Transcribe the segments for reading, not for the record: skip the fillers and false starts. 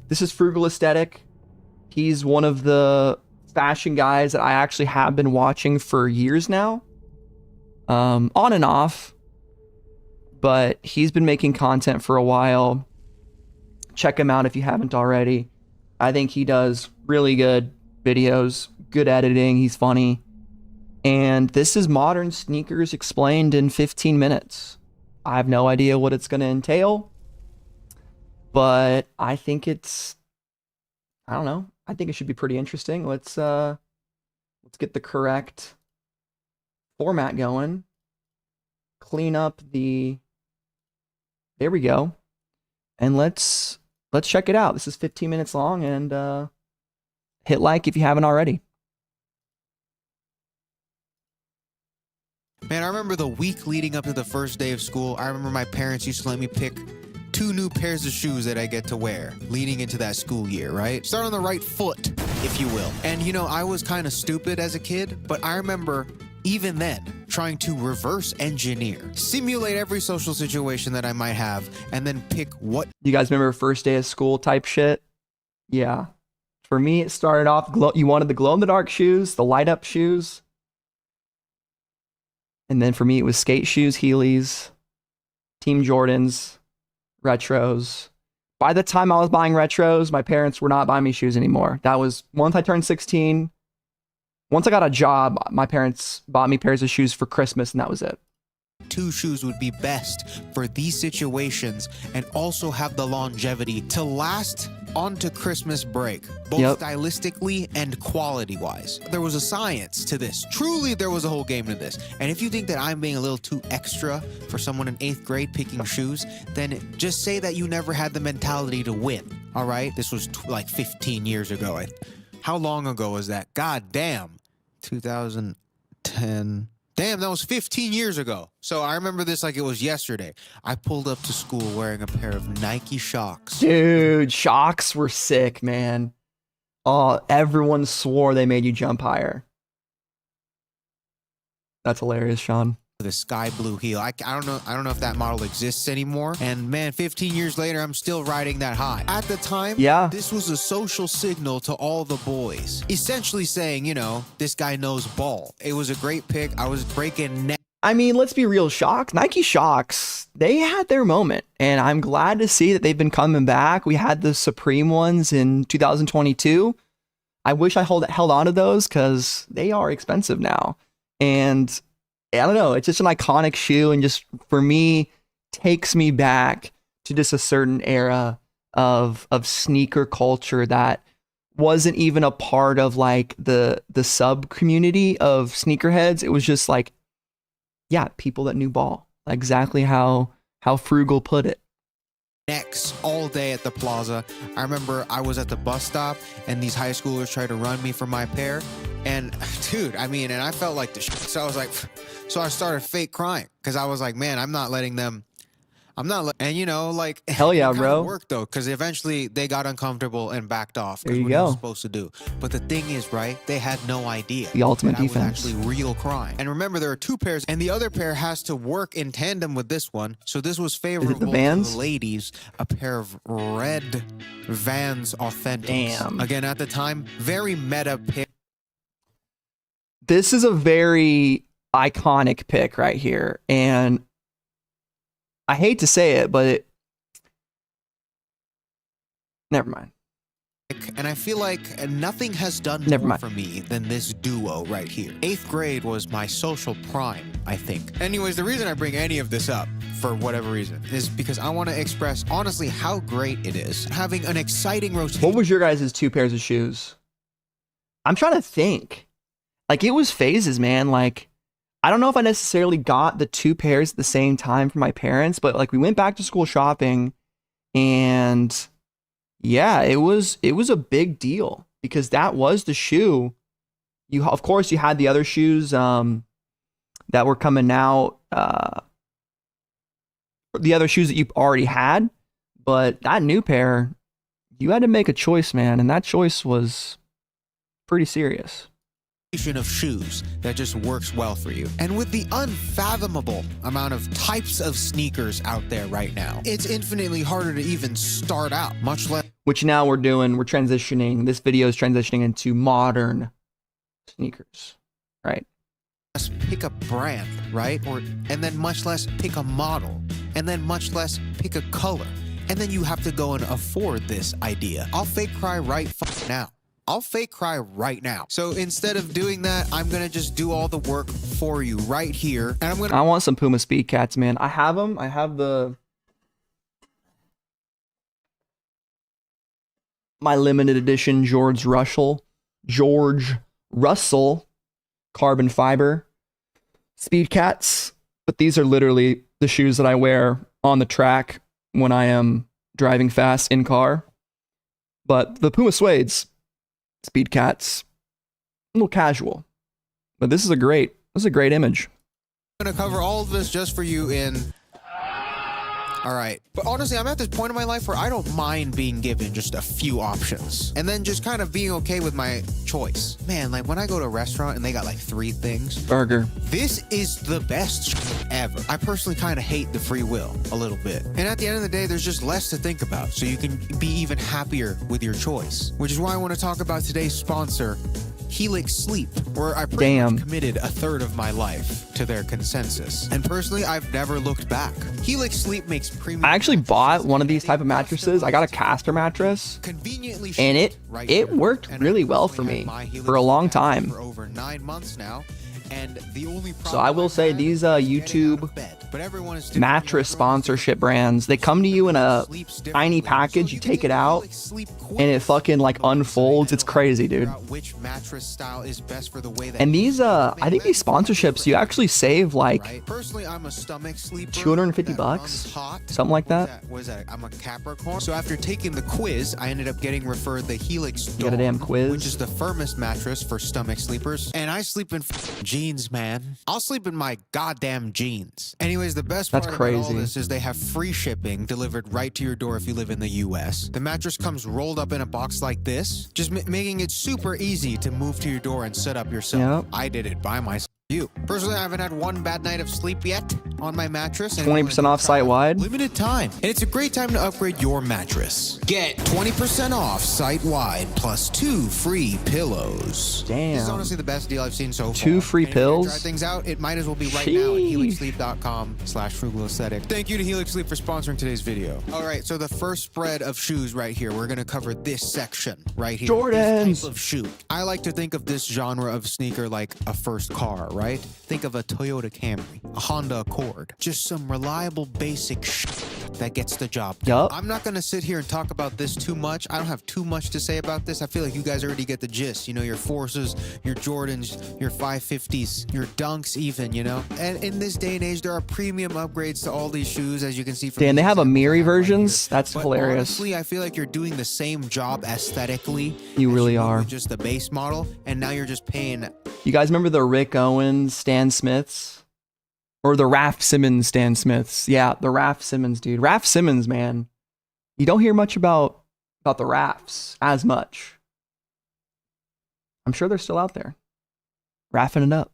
This is Frugal Aesthetic. He's one of the fashion guys that I actually have been watching for years now. On and off. But he's been making content for a while. Check him out if you haven't already. I think he does really good videos, good editing, he's funny. And this is modern sneakers explained in 15 minutes. I have no idea what it's going to entail, but I think it's, I don't know, I think it should be pretty interesting. Let's get the correct format going. Clean up the, there we go. And let's check it out. This is 15 minutes long, and hit like if you haven't already. Man, I remember the week leading up to the first day of school. I remember my parents used to let me pick 2 new pairs of shoes that I get to wear leading into that school year, right? Start on the right foot, if you will. And you know, I was kind of stupid as a kid, but I remember even then trying to reverse engineer, simulate every social situation that I might have, and then pick what. You guys remember first day of school type shit? Yeah. For me, it started off, you wanted the glow-in-the-dark shoes, the light-up shoes. And then for me, it was skate shoes, Heelys, Team Jordans, retros. By the time I was buying retros, my parents were not buying me shoes anymore. That was once I turned 16. Once I got a job, my parents bought me pairs of shoes for Christmas, and that was it. 2 shoes would be best for these situations and also have the longevity to last onto Christmas break, both stylistically and quality-wise. There was a science to this. Truly, there was a whole game to this. And if you think that I'm being a little too extra for someone in 8th grade picking shoes, then just say that you never had the mentality to win, all right? This was like 15 years ago. How long ago was that? God damn. 2010. Damn, that was 15 years ago. So I remember this like it was yesterday. I pulled up to school wearing a pair of Nike Shox. Dude, Shox were sick, man. Oh, everyone swore they made you jump higher. That's hilarious, Sean. The sky blue heel. I don't know if that model exists anymore. And man, 15 years later, I'm still riding that high. At the time, this was a social signal to all the boys. Essentially saying, you know, this guy knows ball. It was a great pick. I was breaking neck. I mean, let's be real, Nike Shox, they had their moment. And I'm glad to see that they've been coming back. We had the Supreme ones in 2022. I wish I held on to those because they are expensive now. And I don't know, it's just an iconic shoe, and just for me takes me back to just a certain era of sneaker culture that wasn't even a part of like the sub community of sneakerheads. It was just like, yeah, people that knew ball. Exactly how Frugal put it. Necks all day at the plaza. I remember I was at the bus stop and these high schoolers tried to run me for my pair. And dude, I mean, and I felt like the shit. So I was like, so I started fake crying because I was like, man, I'm not letting them. And you know, like, hell yeah, bro. It worked though, because eventually they got uncomfortable and backed off. There you what go. I was supposed to do. But the thing is, right? They had no idea. The ultimate that defense. I was actually real crying. And remember, there are 2 pairs, and the other pair has to work in tandem with this one. So this was favorable the Vans? to the ladies. A pair of red Vans Authentics. Damn. Again, at the time, very meta pick. This is a very iconic pick right here, and I hate to say it, but never mind. And I feel like nothing has done more for me than this duo right here. 8th grade was my social prime, I think. Anyways, the reason I bring any of this up, for whatever reason, is because I want to express, honestly, how great it is having an exciting rotation. What was your guys' 2 pairs of shoes? I'm trying to think. Like, it was phases, man. Like, I don't know if I necessarily got the 2 pairs at the same time from my parents, but like we went back to school shopping, and yeah, it was a big deal because that was the shoe. Of course you had the other shoes that were coming out, the other shoes that you already had, but that new pair, you had to make a choice, man, and that choice was pretty serious. Of shoes that just works well for you. And with the unfathomable amount of types of sneakers out there right now, it's infinitely harder to even start out, much less which now we're transitioning. This video is transitioning into modern sneakers, right? Pick a brand, right? And then much less pick a model, and then much less pick a color. And then you have to go and afford this idea. I'll fake cry right now. I'll fake cry right now. So instead of doing that, I'm gonna just do all the work for you right here. And I want some Puma Speed Cats, man. I have them. I have my limited edition George Russell carbon fiber Speed Cats. But these are literally the shoes that I wear on the track when I am driving fast in car. But the Puma Suedes, Speed Cats, a little casual. But this is a great image. I'm gonna cover all of this just for you in... All right. But honestly, I'm at this point in my life where I don't mind being given just a few options and then just kind of being okay with my choice. Man, like when I go to a restaurant and they got like 3 things. Burger. This is the best ever. I personally kind of hate the free will a little bit. And at the end of the day, there's just less to think about. So you can be even happier with your choice, which is why I want to talk about today's sponsor, Helix Sleep, where I pretty much committed a third of my life to their consensus. And personally, I've never looked back. Helix Sleep makes premium... I actually bought one of these type of mattresses. I got a caster mattress, conveniently, and it worked really well for me for a long time. For over 9 months now. And the only so I will say these YouTube mattress sponsorship brands, they come to you in a tiny package. You take it out and it fucking like unfolds. It's crazy, dude. And these I think these sponsorships, you actually save like $250, something like that. I'm a Capricorn. So after taking the quiz, I ended up getting referred the Helix Dome, you got a damn quiz, which is the firmest mattress for stomach sleepers. And I sleep in jeans, man. I'll sleep in my goddamn jeans. Anyways, the best part about all this is they have free shipping delivered right to your door if you live in the US. The mattress comes rolled up in a box like this, just making it super easy to move to your door and set up yourself. Yep. I did it by myself. Personally, I haven't had one bad night of sleep yet on my mattress. 20% off site-wide. Limited time. And it's a great time to upgrade your mattress. Get 20% off site-wide plus 2 free pillows. Damn. This is honestly the best deal I've seen so far. 2 free pills? Try things out, it might as well be right now at helixsleep.com/frugalaesthetic. Thank you to Helix Sleep for sponsoring today's video. All right, so the first spread of shoes right here, we're going to cover this section right here. Jordans. This type of shoe. I like to think of this genre of sneaker like a first car, right? Think of a Toyota Camry, a Honda Accord, just some reliable basic shit that gets the job done. Yep. I'm not going to sit here and talk about this too much. I don't have too much to say about this. I feel like you guys already get the gist. You know, your Forces, your Jordans, your 550s, your Dunks even, you know? And in this day and age, there are premium upgrades to all these shoes, as you can see from Dan, they have Amiri versions. That's hilarious. Honestly, I feel like you're doing the same job aesthetically. You really are. Just the base model, and now you're just paying... You guys remember the Rick Owens Stan Smiths? Or the Raph Simmons Stan Smiths? Yeah, the Raph Simmons, dude. Raph Simmons, man. You don't hear much about the Raphs as much. I'm sure they're still out there. Raffing it up.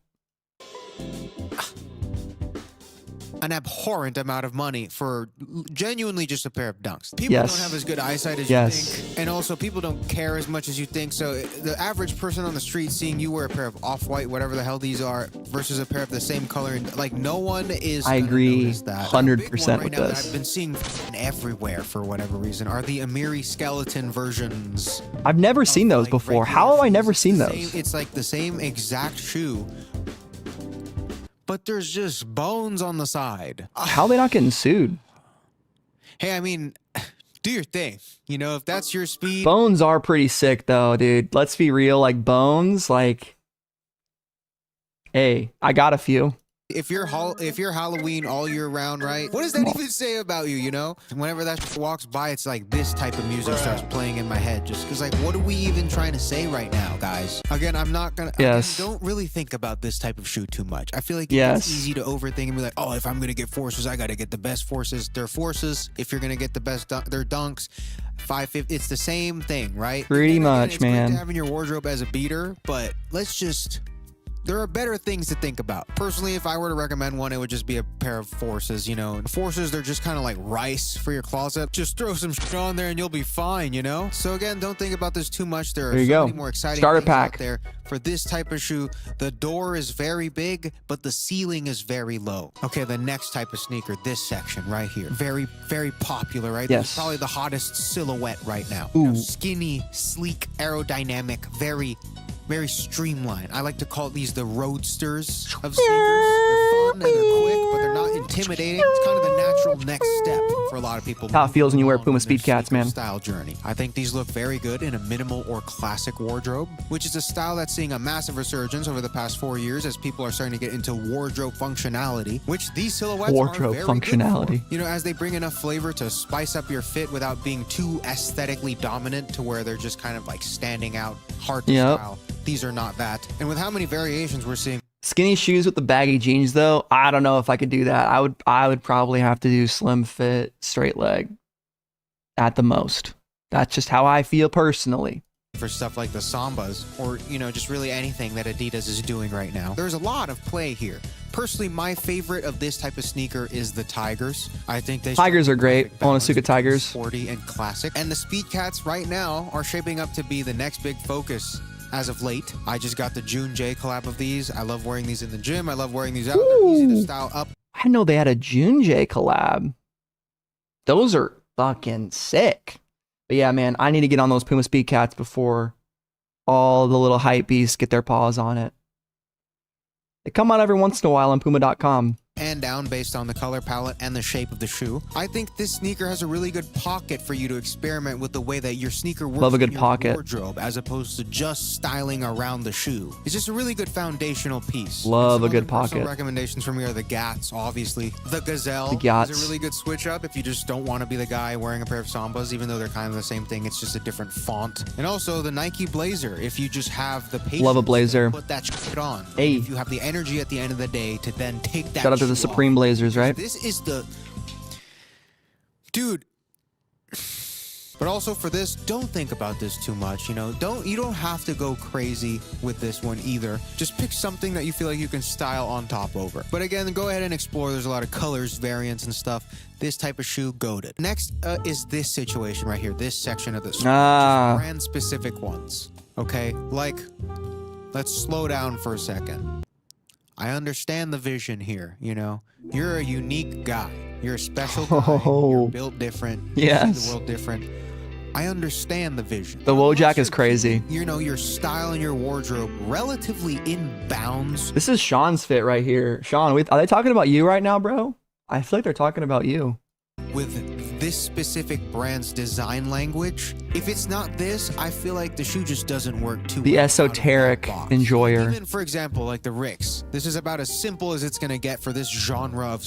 An abhorrent amount of money for genuinely just a pair of Dunks. People don't have as good eyesight as you think, and also people don't care as much as you think. So the average person on the street seeing you wear a pair of off-white, whatever the hell these are, versus a pair of the same color, and like no one is. I agree 100% with this. I've been seeing everywhere for whatever reason are the Amiri skeleton versions. I've never seen those before. How have I never seen those? It's like the same exact shoe, but there's just bones on the side. How are they not getting sued? Hey, I mean, do your thing. You know, if that's your speed. Bones are pretty sick though, dude. Let's be real. Like Bones, like, hey, I got a few. If you're Halloween all year round, right? What does that even say about you, you know? Whenever that walks by, it's like this type of music starts playing in my head. Just because, like, what are we even trying to say right now, guys? Again, I'm not going to... Yes. Don't really think about this type of shoe too much. I feel like it's easy to overthink and be like, oh, if I'm going to get Forces, I got to get the best Forces. They're Forces. If you're going to get the best, they're Dunks. 550, it's the same thing, right? Pretty much, it's man. Great to have in your wardrobe as a beater, but let's just... There are better things to think about. Personally, if I were to recommend one, it would just be a pair of Forces, you know. Forces, they're just kind of like rice for your closet. Just throw some shit on there and you'll be fine, you know? So again, don't think about this too much. There are so many more exciting starter things pack out there. For this type of shoe, the door is very big, but the ceiling is very low. Okay, the next type of sneaker, this section right here. Very, very popular, right? Yes. This is probably the hottest silhouette right now. Ooh. You know, skinny, sleek, aerodynamic, very streamlined. I like to call these the roadsters of sneakers. They're fun and they're quick, but they're not intimidating. It's kind of the natural next step for a lot of people. How it feels when you wear Puma Speed Cats, man. Style journey. I think these look very good in a minimal or classic wardrobe, which is a style that's seeing a massive resurgence over the past 4 years as people are starting to get into wardrobe functionality, which these silhouettes are very functionality. good for. You know, as they bring enough flavor to spice up your fit without being too aesthetically dominant to where they're just kind of like standing out, hard to style. These are not that. And with how many variations we're seeing. Skinny shoes with the baggy jeans, though, I don't know if I could do that. I would probably have to do slim fit, straight leg at the most. That's just how I feel personally. For stuff like the Sambas or, you know, just really anything that Adidas is doing right now. There's a lot of play here. Personally, my favorite of this type of sneaker is the Tigers. I think they Tigers are great. Onitsuka Tigers. Sporty and classic. And the Speed Cats right now are shaping up to be the next big focus. As of late, I just got the June J collab of these. I love wearing these in the gym. I love wearing these out. They're easy to style up. I know they had a June J collab. Those are fucking sick. But yeah, man, I need to get on those Puma Speed Cats before all the little hype beasts get their paws on it. They come out every once in a while on Puma.com. And down based on the color palette and the shape of the shoe. I think this sneaker has a really good pocket for you to experiment with the way that your sneaker works. Love a good in your pocket. Wardrobe, as opposed to just styling around the shoe. It's just a really good foundational piece. Love a good pocket. Recommendations from me are the Gats, obviously. The Gazelle the Gats. is a really good switch up if you just don't want to be the guy wearing a pair of Sambas, even though they're kind of the same thing. It's just a different font. And also the Nike Blazer, if you just have the patience. Love a Blazer. To put that shit on. Hey. If you have the energy at the end of the day to then take that. Shout out to the Supreme off. Blazers. Right? This is the dude. But also for this, don't think about this too much. You know, you don't have to go crazy with this one either. Just pick something that you feel like you can style on top over. But again, go ahead and explore. There's a lot of colors, variants, and stuff. This type of shoe, goated. Next is this situation right here. This section of this brand specific ones. Okay, like let's slow down for a second. I understand the vision here, you know. You're a unique guy. You're a special guy. You're built different. Yes. You see the world different. I understand the vision. The Wojak is crazy. You know, your style and your wardrobe relatively in bounds. This is Sean's fit right here. Sean, are they talking about you right now, bro? I feel like they're talking about you. With this specific brand's design language, if it's not this, I feel like the shoe just doesn't work too well. The esoteric enjoyer. Even for example, like the Ricks. This is about as simple as it's gonna get for this genre of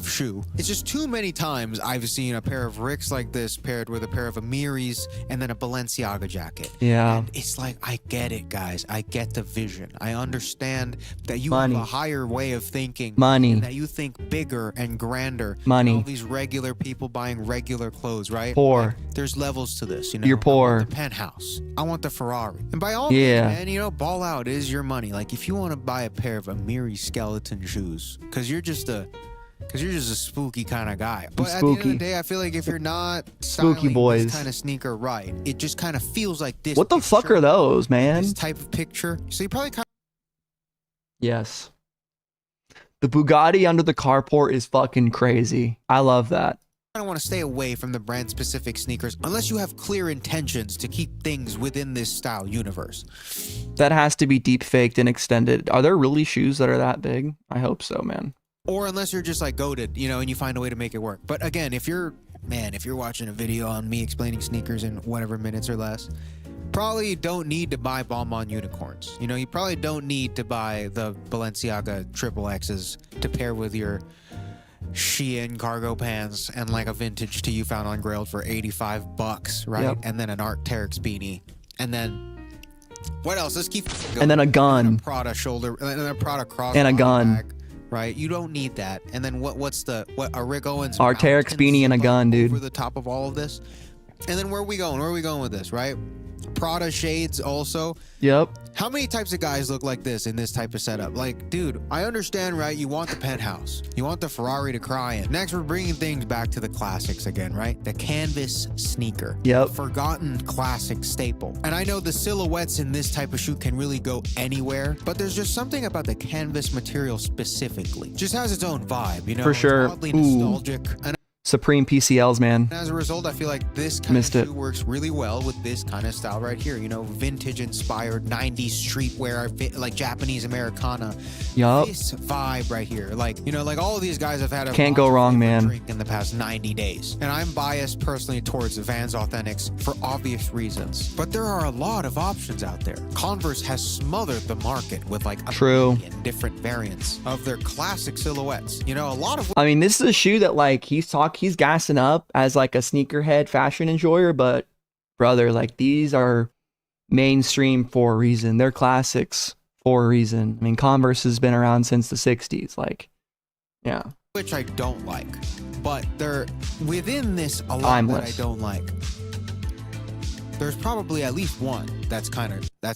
shoe. It's just too many times I've seen a pair of Ricks like this paired with a pair of Amiris and then a Balenciaga jacket. Yeah. And it's like, I get it, guys. I get the vision. I understand that you have a higher way of thinking. Money. And that you think bigger and grander. Money. All these regular people buying regular clothes, right? Poor. Like, there's levels to this, you know. You're poor. I want the penthouse. I want the Ferrari. And by all means, man, you know, ball out. It is your money. Like if you want to buy a pair of Amiri skeleton shoes, because you're just a spooky kind of guy. But at the end of the day, I feel like if you're not spooky boys this kind of sneaker right, it just kind of feels like this. What the fuck are those, man? This type of picture. So you probably kind of. Yes. The Bugatti under the carport is fucking crazy. I love that. I want to stay away from the brand specific sneakers unless you have clear intentions to keep things within this style universe. That has to be deep faked and extended. Are there really shoes that are that big? I hope so, man. Or unless you're just like goated, you know, and you find a way to make it work. But again, if you're watching a video on me explaining sneakers in whatever minutes or less, probably don't need to buy Bonbon unicorns. You know, you probably don't need to buy the Balenciaga triple X's to pair with your Shein cargo pants and like a vintage tee you found on Grailed for $85, right? Yep. And then an Arc'teryx beanie. And then what else? Let's keep going. And then a gun. And a Prada shoulder and a Prada cross and a gun. Bag, right? You don't need that. And then what's a Rick Owens Arc'teryx beanie and a gun, dude. Over the top of all of this. And then where are we going? Where are we going with this, right? Prada shades also. Yep. How many types of guys look like this in this type of setup? Like, dude, I understand, right? You want the penthouse. You want the Ferrari to cry in. Next, we're bringing things back to the classics again, right? The canvas sneaker. Yep. Forgotten classic staple. And I know the silhouettes in this type of shoe can really go anywhere, but there's just something about the canvas material specifically. Just has its own vibe, you know? For sure. It's oddly nostalgic. And Supreme PCLs, man. as a result, I feel like this kind of shoe works really well with this kind of style right here. You know, vintage inspired 90s streetwear, like Japanese Americana. Yup. This vibe right here. Like, you know, like all of these guys have had a Can't go wrong, man. drink in the past 90 days. And I'm biased personally towards the Vans Authentics for obvious reasons. But there are a lot of options out there. Converse has smothered the market with like a million different variants of their classic silhouettes. You know, a lot of... I mean, this is a shoe that like he's gassing up as like a sneakerhead fashion enjoyer, but brother, like these are mainstream for a reason. They're classics for a reason. I mean, Converse has been around since the 60s. Like, yeah. Which I don't like, but they're within this a lot Timeless. that I don't like. There's probably at least one that's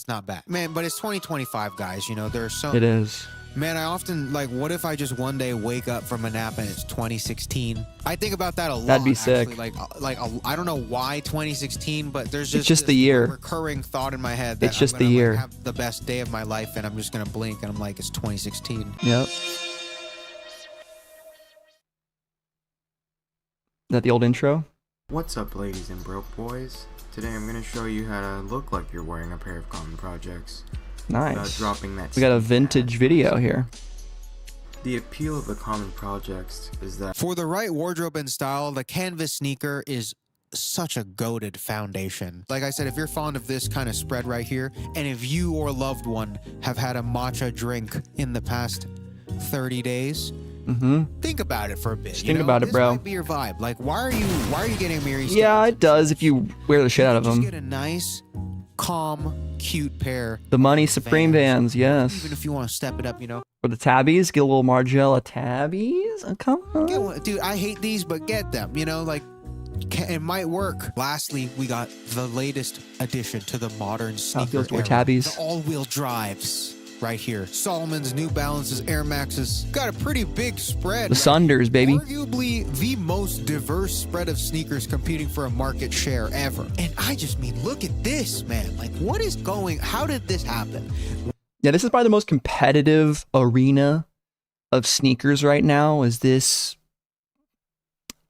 not bad, man. But it's 2025, guys. You know, there's so It is. Man, I often like, what if I just one day wake up from a nap and it's 2016? I think about that a lot. That'd be sick. Actually. I don't know why 2016, but there's It's just the year. Recurring thought in my head that It's just I'm the gonna, year. like, have the best day of my life, and I'm just gonna blink, and I'm like, it's 2016. Yep. Is that the old intro? What's up, ladies and broke boys? Today I'm going to show you how to look like you're wearing a pair of Common Projects. Nice. Dropping that We got a sneak vintage ad. video here. The appeal of the Common Projects is that For the right wardrobe and style, the canvas sneaker is such a goated foundation. Like I said, if you're fond of this kind of spread right here, and if you or a loved one have had a matcha drink in the past 30 days, think about it for a bit. Just think about it, bro. This might be your vibe. Like, why are you getting a Mary? Yeah, it does if you wear the shit out of Just them. get a nice, calm, cute pair. The money Supreme Vans, yes. Even if you want to step it up, you know. For the tabbies, get a little Margiela tabbies. Oh, come on. Get one. Dude, I hate these, but get them. You know, like, it might work. Lastly, we got the latest addition to the modern sneaker feels to wear era. tabbies. The all-wheel drives right here. Solomon's, New Balances, Air Maxes. Got a pretty big spread. The Sunders, baby. Arguably the most diverse spread of sneakers competing for a market share ever. And I just mean, look at this, man. Like, what is going... How did this happen? Yeah, this is probably the most competitive arena of sneakers right now. Is this...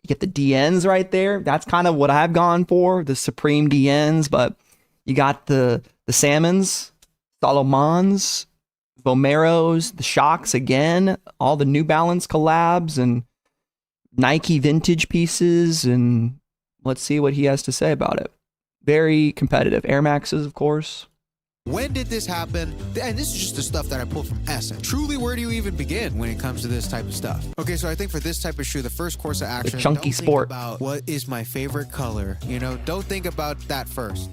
You get the DNs right there. That's kind of what I've gone for, the Supreme DNs. But you got the Salmons, Salomons, Vomeros, the Shocks again, all the New Balance collabs and Nike vintage pieces. And let's see what he has to say about it. Very competitive. Air Maxes, of course. When did this happen? And this is just the stuff that I pulled from Essen. Truly, where do you even begin when it comes to this type of stuff? Okay, so I think for this type of shoe, the first course of action, chunky don't sport. think about what is my favorite color. You know, don't think about that first.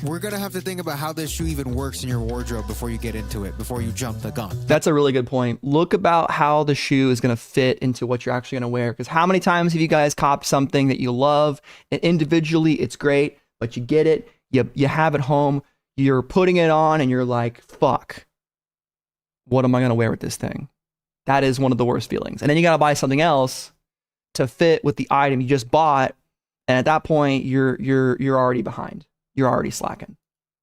We're going to have to think about how this shoe even works in your wardrobe before you get into it, before you jump the gun. That's a really good point. Look about how the shoe is going to fit into what you're actually going to wear. Because how many times have you guys copped something that you love and individually it's great, but you get it, you have it home, you're putting it on and you're like, fuck, what am I going to wear with this thing? That is one of the worst feelings. And then you got to buy something else to fit with the item you just bought. And at that point, you're already behind. You're already slacking.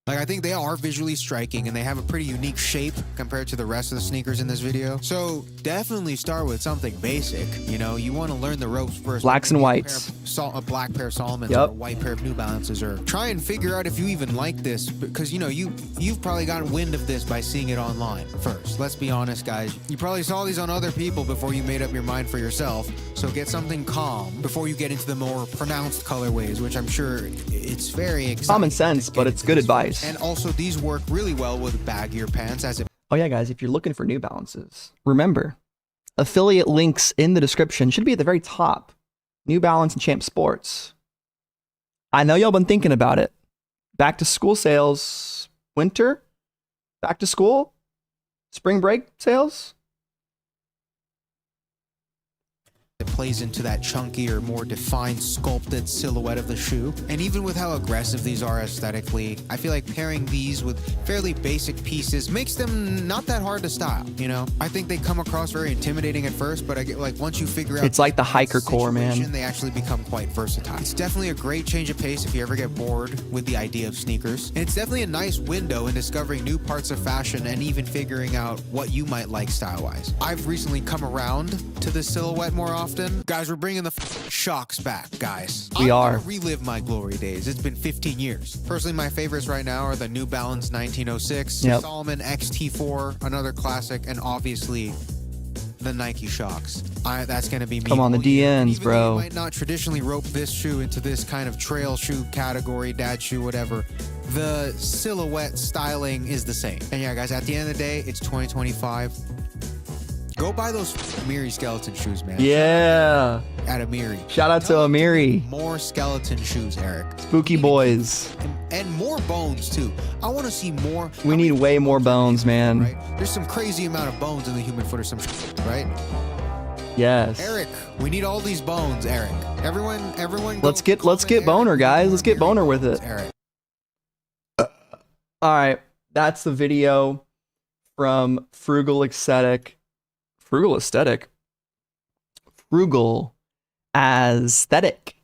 Like, I think they are visually striking and they have a pretty unique shape compared to the rest of the sneakers in this video. So definitely start with something basic. You know, you want to learn the ropes first. Blacks and whites. A black pair of Solomons Yep. or a white pair of New Balances, or try and figure out if you even like this, because, you know, you've probably gotten wind of this by seeing it online first. Let's be honest, guys. You probably saw these on other people before you made up your mind for yourself. So get something calm before you get into the more pronounced colorways, which I'm sure it's very exciting. Common sense, but it's good advice. And also, these work really well with baggier pants, as it... Oh yeah, guys, if you're looking for New Balances, remember, affiliate links in the description should be at the very top. New Balance and Champ Sports. I know y'all been thinking about it. Back to school sales, winter, back to school, spring break sales. it plays into that chunkier, more defined, sculpted silhouette of the shoe. And even with how aggressive these are aesthetically, I feel like pairing these with fairly basic pieces makes them not that hard to style, you know? I think they come across very intimidating at first, but I get like once you figure out it's like the hiker core, man. They actually become quite versatile. It's definitely a great change of pace if you ever get bored with the idea of sneakers. And it's definitely a nice window in discovering new parts of fashion and even figuring out what you might like style-wise. I've recently come around to this silhouette more often. Guys, we're bringing the shocks back, guys. We are. I'm gonna relive my glory days. It's been 15 years. Personally, my favorites right now are the New Balance 1906, Solomon XT4, another classic, and obviously the Nike Shocks. That's gonna be me. Come on, the DNs, bro. You might not traditionally rope this shoe into this kind of trail shoe category, dad shoe, whatever. The silhouette styling is the same. And yeah, guys, at the end of the day, it's 2025. Go buy those Amiri skeleton shoes, man. Yeah. At Amiri. Shout out to Amiri. More skeleton shoes, Eric. Spooky boys. And more bones, too. I want to see more. We need way more bones, man. Right? There's some crazy amount of bones in the human foot or some right? Yes. Eric, we need all these bones, Eric. Everyone. Let's get boner, guys. Let's get boner with it. Eric. All right, that's the video from Frugal Aesthetic. Frugal Aesthetic. Frugal Aesthetic.